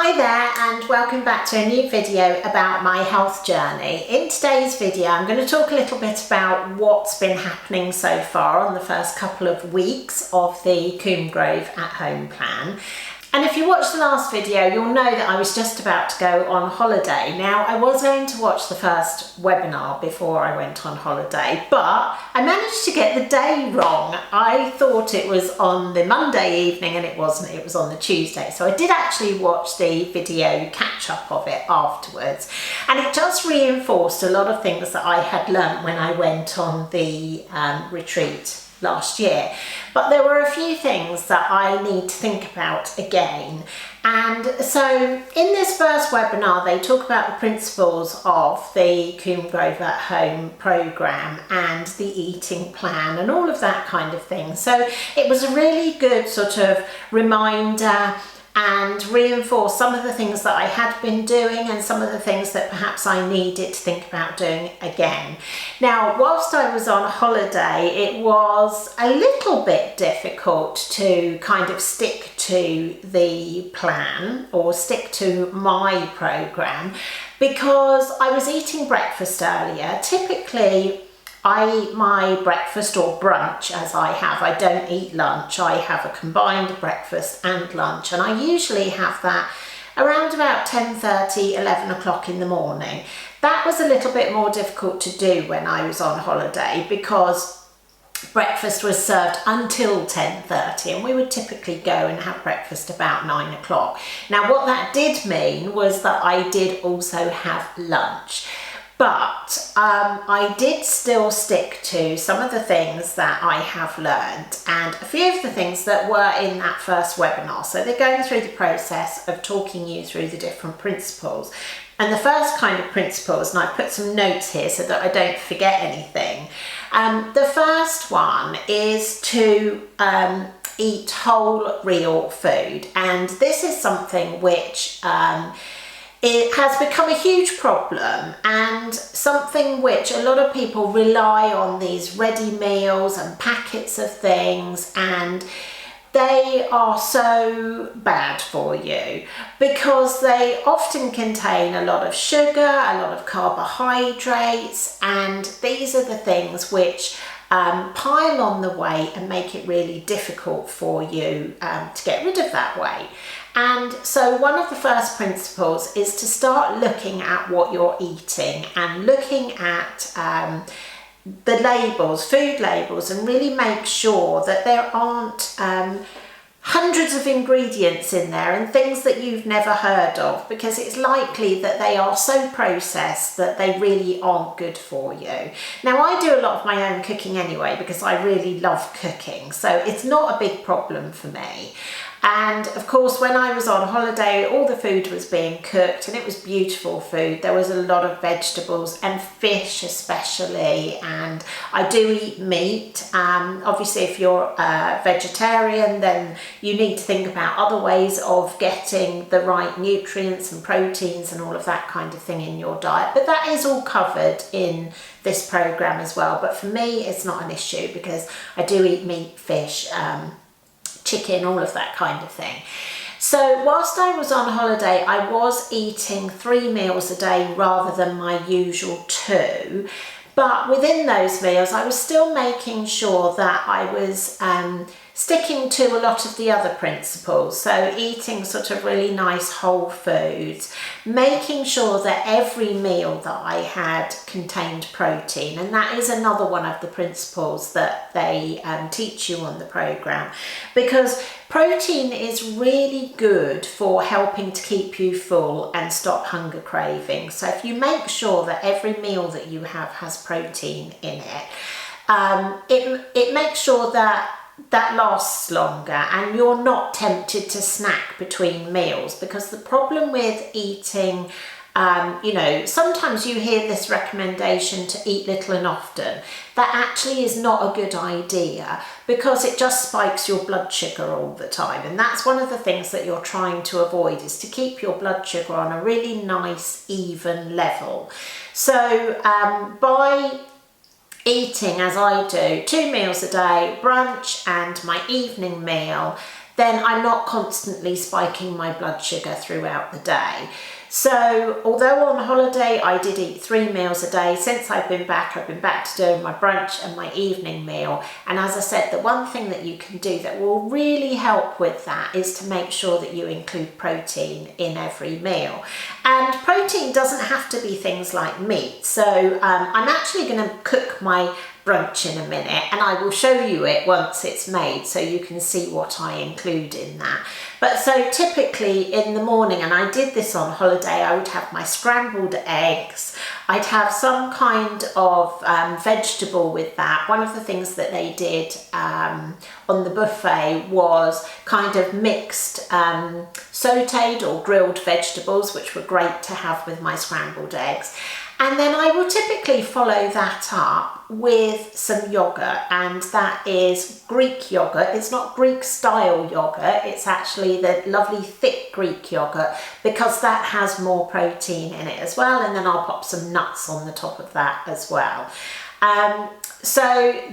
Hi there and welcome back to a new video about my health journey. In today's video I'm going to talk a little bit about what's been happening so far on the first couple of weeks of the Combe Grove at home plan. And if you watched the last video, you'll know that I was just about to go on holiday. Now, I was going to watch the first webinar before I went on holiday, but I managed to get the day wrong. I thought it was on the Monday evening and it wasn't, it was on the Tuesday. So I did actually watch the video catch up of it afterwards. And it just reinforced a lot of things that I had learnt when I went on the retreat last year, but there were a few things that I need to think about again. And so in this first webinar they talk about the principles of the Combe Grove at home program and the eating plan and all of that kind of thing. So it was a really good sort of reminder and reinforce some of the things that I had been doing and some of the things that perhaps I needed to think about doing again. Now, whilst I was on holiday, it was a little bit difficult to kind of stick to the plan or stick to my program because I was eating breakfast earlier. Typically, I eat my breakfast or brunch as I don't eat lunch. I have a combined breakfast and lunch, and I usually have that around about 10:30, 11 o'clock in the morning. That was a little bit more difficult to do when I was on holiday because breakfast was served until 10:30 and we would typically go and have breakfast about 9 o'clock. Now what that did mean was that I did also have lunch. But I did still stick to some of the things that I have learned and a few of the things that were in that first webinar. So they're going through the process of talking you through the different principles. And the first kind of principles, and I've put some notes here so that I don't forget anything. The first one is to eat whole, real food. And this is something which it has become a huge problem and something which a lot of people rely on these ready meals and packets of things, and they are so bad for you because they often contain a lot of sugar, a lot of carbohydrates, and these are the things which pile on the weight and make it really difficult for you to get rid of that weight. And so one of the first principles is to start looking at what you're eating and looking at the labels, food labels, and really make sure that there aren't hundreds of ingredients in there and things that you've never heard of, because it's likely that they are so processed that they really aren't good for you. Now, I do a lot of my own cooking anyway because I really love cooking, so it's not a big problem for me. And of course, when I was on holiday, all the food was being cooked and it was beautiful food. There was a lot of vegetables and fish especially, and I do eat meat. Obviously, if you're a vegetarian, then you need to think about other ways of getting the right nutrients and proteins and all of that kind of thing in your diet. But that is all covered in this program as well. But for me, it's not an issue because I do eat meat, fish, chicken, all of that kind of thing. So whilst I was on holiday, I was eating 3 meals a day rather than my usual 2. But within those meals, I was still making sure that I was sticking to a lot of the other principles. So eating sort of really nice whole foods, making sure that every meal that I had contained protein. And that is another one of the principles that they teach you on the program, because protein is really good for helping to keep you full and stop hunger cravings. So if you make sure that every meal that you have has protein in it, it makes sure that lasts longer and you're not tempted to snack between meals. Because the problem with eating, sometimes you hear this recommendation to eat little and often. That actually is not a good idea because it just spikes your blood sugar all the time. And that's one of the things that you're trying to avoid, is to keep your blood sugar on a really nice, even level. So by eating as I do, 2 meals a day, brunch and my evening meal, then I'm not constantly spiking my blood sugar throughout the day. So although on holiday I did eat 3 meals a day, since I've been back to doing my brunch and my evening meal. And as I said, the one thing that you can do that will really help with that is to make sure that you include protein in every meal. And protein doesn't have to be things like meat. So I'm actually going to cook my brunch in a minute, and I will show you it once it's made so you can see what I include in that. But so typically in the morning, and I did this on holiday, I would have my scrambled eggs. I'd have some kind of vegetable with that. One of the things that they did on the buffet was kind of mixed sauteed or grilled vegetables, which were great to have with my scrambled eggs. And then I will typically follow that up with some yogurt, and that is Greek yogurt. It's not Greek style yogurt, it's actually the lovely thick Greek yogurt, because that has more protein in it as well, and then I'll pop some nuts on the top of that as well. So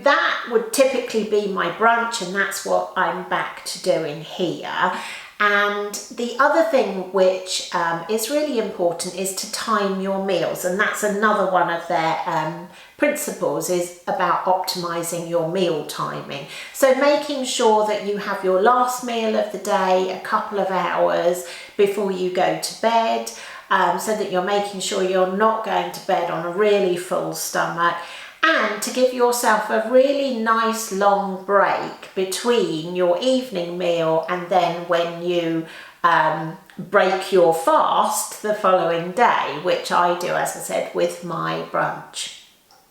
that would typically be my brunch, and that's what I'm back to doing here. And the other thing which is really important is to time your meals, and that's another one of their principles, is about optimizing your meal timing. So making sure that you have your last meal of the day a couple of hours before you go to bed, so that you're making sure you're not going to bed on a really full stomach, and to give yourself a really nice long break between your evening meal and then when you break your fast the following day, which I do, as I said, with my brunch.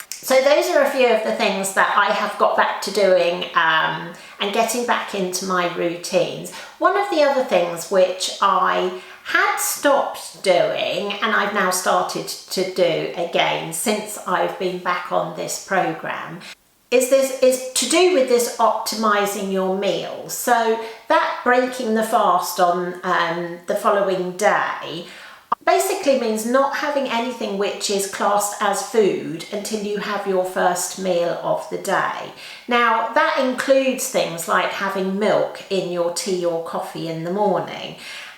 So those are a few of the things that I have got back to doing and getting back into my routines. One of the other things which I had stopped doing and I've now started to do again since I've been back on this program is to do with this optimizing your meals. So that breaking the fast on the following day basically means not having anything which is classed as food until you have your first meal of the day. Now that includes things like having milk in your tea or coffee in the morning.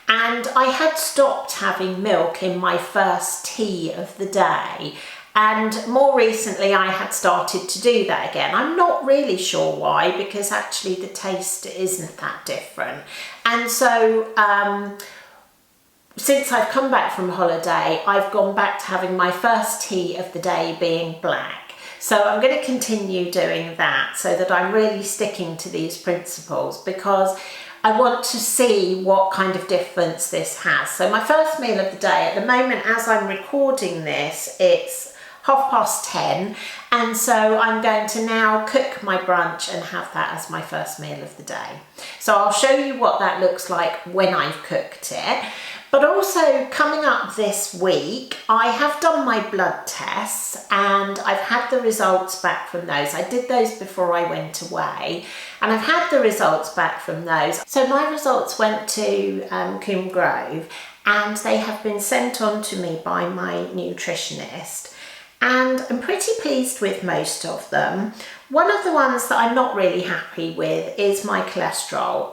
And I had stopped having milk in my first tea of the day, and more recently I had started to do that again. I'm not really sure why, because actually the taste isn't that different. And so since I've come back from holiday, I've gone back to having my first tea of the day being black. So I'm going to continue doing that so that I'm really sticking to these principles, because I want to see what kind of difference this has. So my first meal of the day, at the moment as I'm recording this, it's 10:30, and so I'm going to now cook my brunch and have that as my first meal of the day. So I'll show you what that looks like when I've cooked it. But also coming up this week, I have done my blood tests and I've had the results back from those. I did those before I went away and I've had the results back from those. So my results went to Combe Grove and they have been sent on to me by my nutritionist. And I'm pretty pleased with most of them. One of the ones that I'm not really happy with is my cholesterol.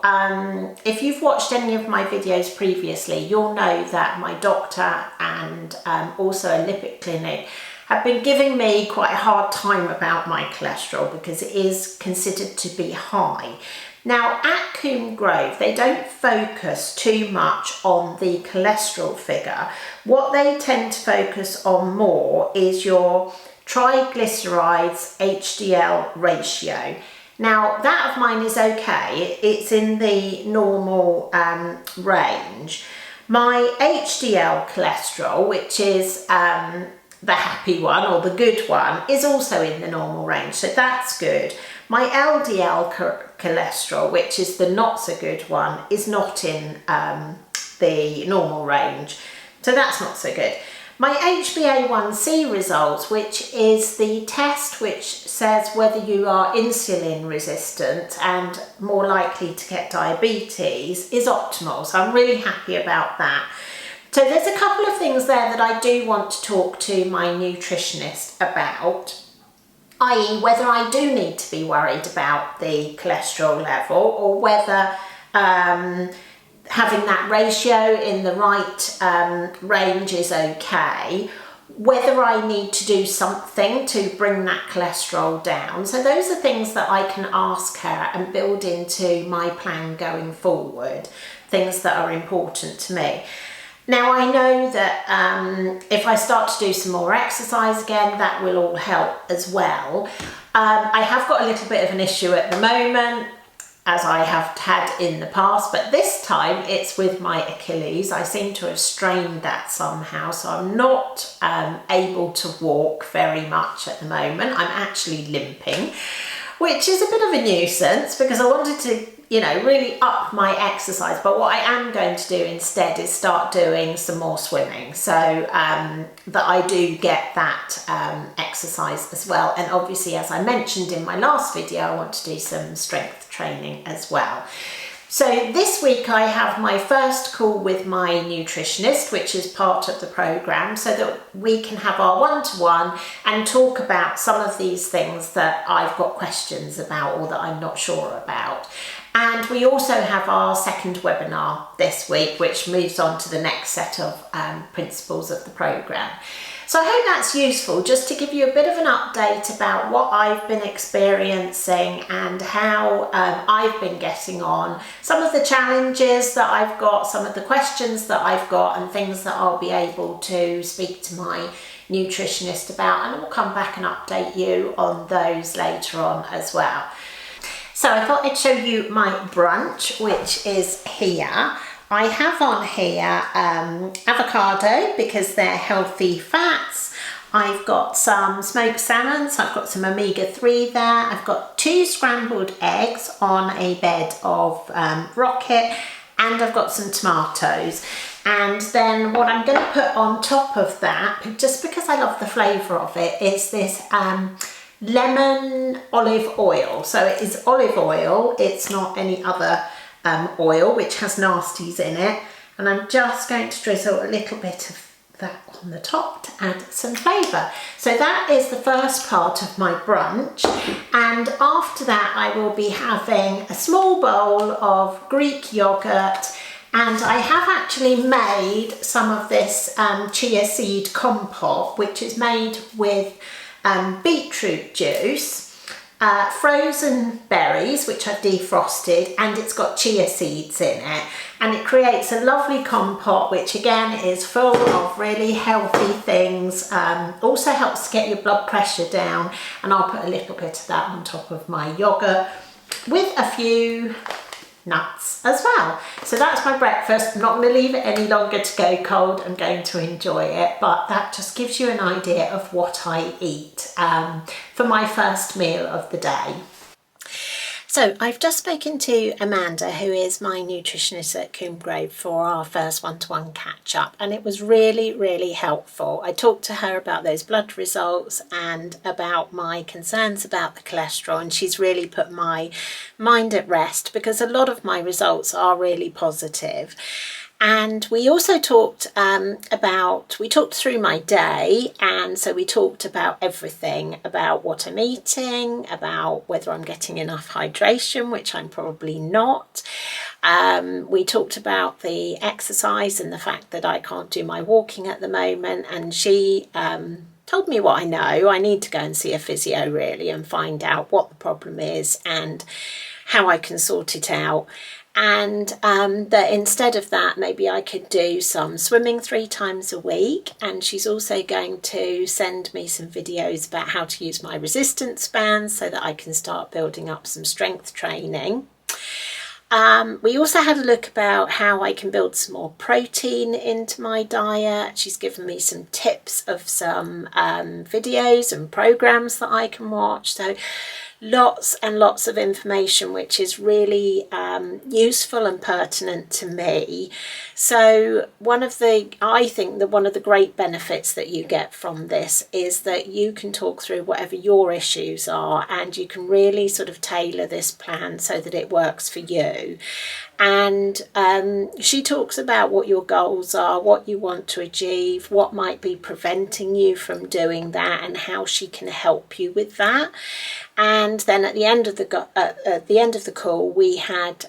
If you've watched any of my videos previously, you'll know that my doctor and also a lipid clinic have been giving me quite a hard time about my cholesterol because it is considered to be high. Now at Combe Grove, they don't focus too much on the cholesterol figure. What they tend to focus on more is your triglycerides HDL ratio. Now that of mine is okay, it's in the normal range. My HDL cholesterol, which is the happy one or the good one, is also in the normal range, so that's good. My LDL cholesterol, which is the not so good one, is not in the normal range, so that's not so good. My HbA1c results, which is the test which says whether you are insulin resistant and more likely to get diabetes, is optimal, so I'm really happy about that. So there's a couple of things there that I do want to talk to my nutritionist about, i.e. whether I do need to be worried about the cholesterol level or whether Having that ratio in the right range is okay. Whether I need to do something to bring that cholesterol down. So those are things that I can ask her and build into my plan going forward, things that are important to me. Now I know that if I start to do some more exercise again, that will all help as well. I have got a little bit of an issue at the moment, as I have had in the past, but this time it's with my Achilles. I seem to have strained that somehow, so I'm not able to walk very much at the moment. I'm actually limping, which is a bit of a nuisance because I wanted to, you know, really up my exercise. But what I am going to do instead is start doing some more swimming, so that I do get that exercise as well. And obviously, as I mentioned in my last video, I want to do some strength training as well. So this week I have my first call with my nutritionist, which is part of the program, so that we can have our one-to-one and talk about some of these things that I've got questions about or that I'm not sure about. And we also have our second webinar this week, which moves on to the next set of principles of the program. So I hope that's useful, just to give you a bit of an update about what I've been experiencing and how I've been getting on, some of the challenges that I've got, some of the questions that I've got, and things that I'll be able to speak to my nutritionist about, and I'll come back and update you on those later on as well. So I thought I'd show you my brunch, which is here. I have on here avocado because they're healthy fats. I've got some smoked salmon, so I've got some omega-3 there. I've got 2 scrambled eggs on a bed of rocket, and I've got some tomatoes. And then what I'm going to put on top of that, just because I love the flavour of it, is this lemon olive oil. So it is olive oil, it's not any other oil which has nasties in it, and I'm just going to drizzle a little bit of that on the top to add some flavour. So that is the first part of my brunch, and after that I will be having a small bowl of Greek yogurt, and I have actually made some of this chia seed compote, which is made with beetroot juice, frozen berries which I've defrosted, and it's got chia seeds in it, and it creates a lovely compote which again is full of really healthy things. Also helps get your blood pressure down, and I'll put a little bit of that on top of my yogurt with a few nuts as well. So that's my breakfast. I'm not going to leave it any longer to go cold. I'm going to enjoy it, but that just gives you an idea of what I eat for my first meal of the day. So I've just spoken to Amanda, who is my nutritionist at Combe Grove, for our first one-to-one catch-up, and it was really, really helpful. I talked to her about those blood results and about my concerns about the cholesterol, and she's really put my mind at rest because a lot of my results are really positive. And we also talked we talked through my day, and so we talked about everything, about what I'm eating, about whether I'm getting enough hydration, which I'm probably not. We talked about the exercise and the fact that I can't do my walking at the moment, and she told me what I know. I need to go and see a physio really and find out what the problem is and how I can sort it out. And that instead of that, maybe I could do some swimming 3 times a week. And she's also going to send me some videos about how to use my resistance bands so that I can start building up some strength training. We also had a look about how I can build some more protein into my diet. She's given me some tips of some videos and programs that I can watch. So lots and lots of information which is really useful and pertinent to me. So I think that one of the great benefits that you get from this is that you can talk through whatever your issues are, and you can really sort of tailor this plan so that it works for you. and she talks about what your goals are, what you want to achieve, what might be preventing you from doing that, and how she can help you with that. And then at the end of the call, we had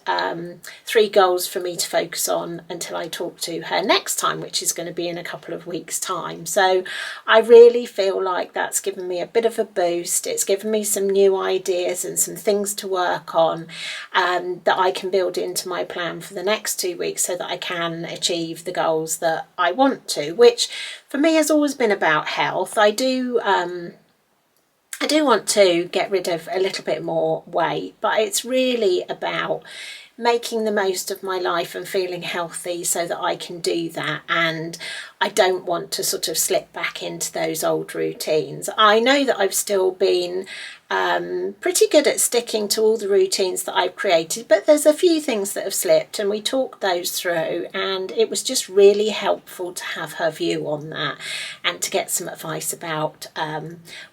3 goals for me to focus on until I talk to her next time, which is going to be in a couple of weeks' time. So I really feel like that's given me a bit of a boost. It's given me some new ideas and some things to work on that I can build into my plan for the next 2 weeks, so that I can achieve the goals that I want to, which for me has always been about health. I do want to get rid of a little bit more weight, but it's really about making the most of my life and feeling healthy so that I can do that, and I don't want to sort of slip back into those old routines. I know that I've still been pretty good at sticking to all the routines that I've created, but there's a few things that have slipped, and we talked those through, and it was just really helpful to have her view on that and to get some advice about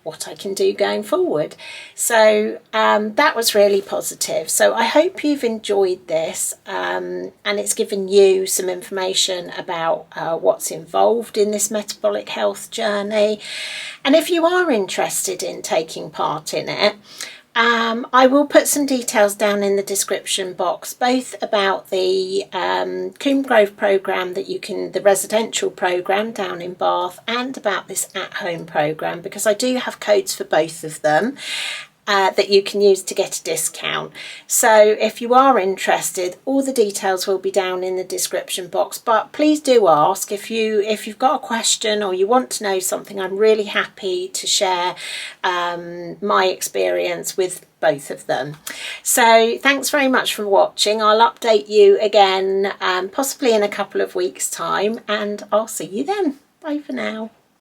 what I can do going forward. So that was really positive. So I hope you've enjoyed this, and it's given you some information about what's involved in this metabolic health journey. And if you are interested in taking part in it, I will put some details down in the description box, both about the Combe Grove program the residential program down in Bath, and about this at-home program, because I do have codes for both of them that you can use to get a discount. So if you are interested, all the details will be down in the description box, but please do ask if you've got a question or you want to know something. I'm really happy to share my experience with both of them. So thanks very much for watching. I'll update you again possibly in a couple of weeks' time, and I'll see you then. Bye for now.